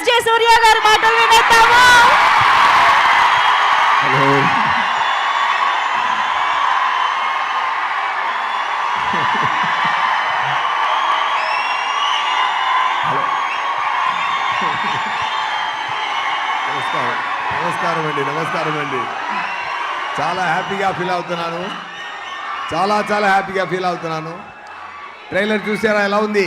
నుంచి సూర్య గారి మాటలు వినేద్దాము. నమస్కారం అండి. చాలా హ్యాపీగా ఫీల్ అవుతున్నాను. చాలా హ్యాపీగా ఫీల్ అవుతున్నాను. ట్రైలర్ చూసారా ఎలా ఉంది?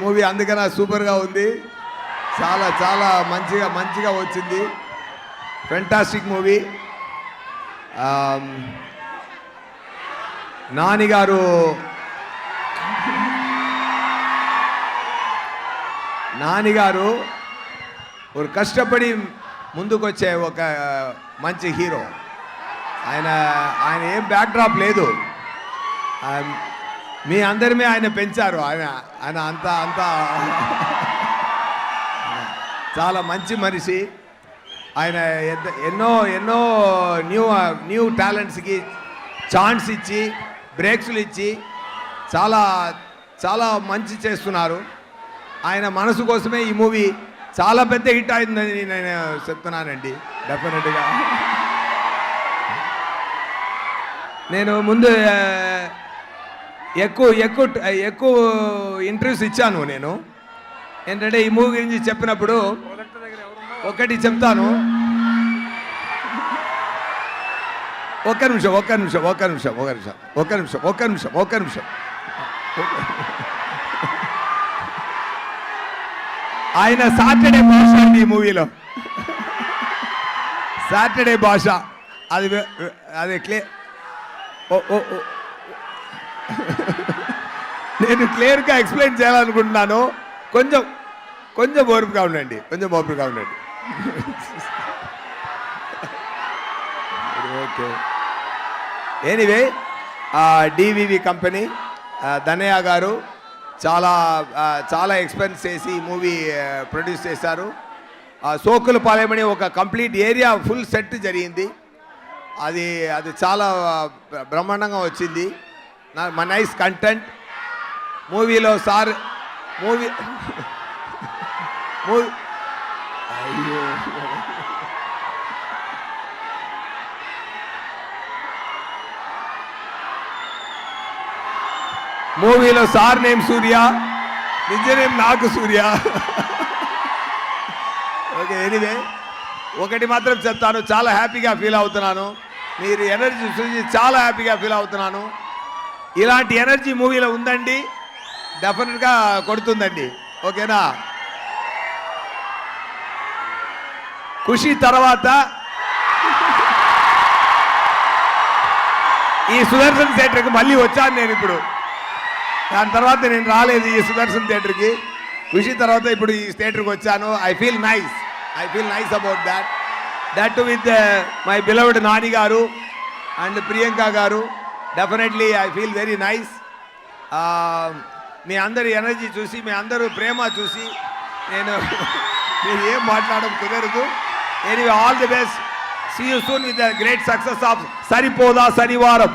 మూవీ అందుకనే సూపర్గా ఉంది. చాలా మంచిగా వచ్చింది. Fantastic movie. నానిగారు ఒక కష్టపడి ముందుకొచ్చే ఒక మంచి హీరో. ఆయన ఏం బ్యాక్డ్రాప్ లేదు. మీ అందరిమే ఆయన పెంచారు. ఆయన అంతా చాలా మంచి మనిషి. ఆయన ఎన్నో న్యూ టాలెంట్స్కి ఛాన్స్ ఇచ్చి బ్రేక్స్లు ఇచ్చి చాలా మంచి చేస్తున్నారు. ఆయన మనసు కోసమే ఈ మూవీ చాలా పెద్ద హిట్ అయిందని నేను చెప్తున్నానండి. డెఫినెట్గా నేను ముందు ఎక్కువ ఇంటర్వ్యూస్ ఇచ్చాను. నేను ఏంటంటే ఈ మూవీ గురించి చెప్పినప్పుడు ఒకటి చెప్తాను. ఒక్క నిమిషం. ఆయన సాటర్డే భాష అండి ఈ మూవీలో. సాటర్డే భాష అది నేను క్లియర్గా ఎక్స్ప్లెయిన్ చేయాలనుకుంటున్నాను. కొంచెం ఓర్పుగా ఉండండి. Okay. Anyway DVV company Danayya గారు చాలా ఎక్స్పెన్స్ చేసి ఈ మూవీ ప్రొడ్యూస్ చేశారు. సోకులపాలెమని ఒక కంప్లీట్ ఏరియా ఫుల్ సెట్ జరిగింది. అది చాలా బ్రహ్మాండంగా వచ్చింది. నైస్ కంటెంట్ మూవీలో. అయ్యో మూవీలో సార్ నేమ్ సూర్య, నిజ నేమ్ నాకు సూర్య. ఓకే. ఎనీవే ఒకటి మాత్రం చెప్తాను, చాలా హ్యాపీగా ఫీల్ అవుతున్నాను. మీరు ఎనర్జీ చూసి చాలా హ్యాపీగా ఫీల్ అవుతున్నాను. ఇలాంటి ఎనర్జీ మూవీలో ఉందండి, డెఫినెట్గా కొడుతుందండి. ఓకేనా? ఖుషి తర్వాత ఈ సుదర్శన్ థియేటర్కి మళ్ళీ వచ్చాను నేను. ఇప్పుడు దాని తర్వాత నేను రాలేదు ఈ సుదర్శన్ థియేటర్కి. ఖుషి తర్వాత ఇప్పుడు ఈ థియేటర్కి వచ్చాను. I feel nice about that with my beloved Nani garu and Priyanka garu. Definitely I feel very nice. మీ అందరి ఎనర్జీ చూసి, మీ అందరూ ప్రేమ చూసి నేను మీరు ఏం మాట్లాడడం కుదరదు. Anyway all the best. See you soon with the great success of Saripodhaa Sanivaaram.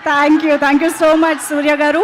Thank you so much Surya గారు.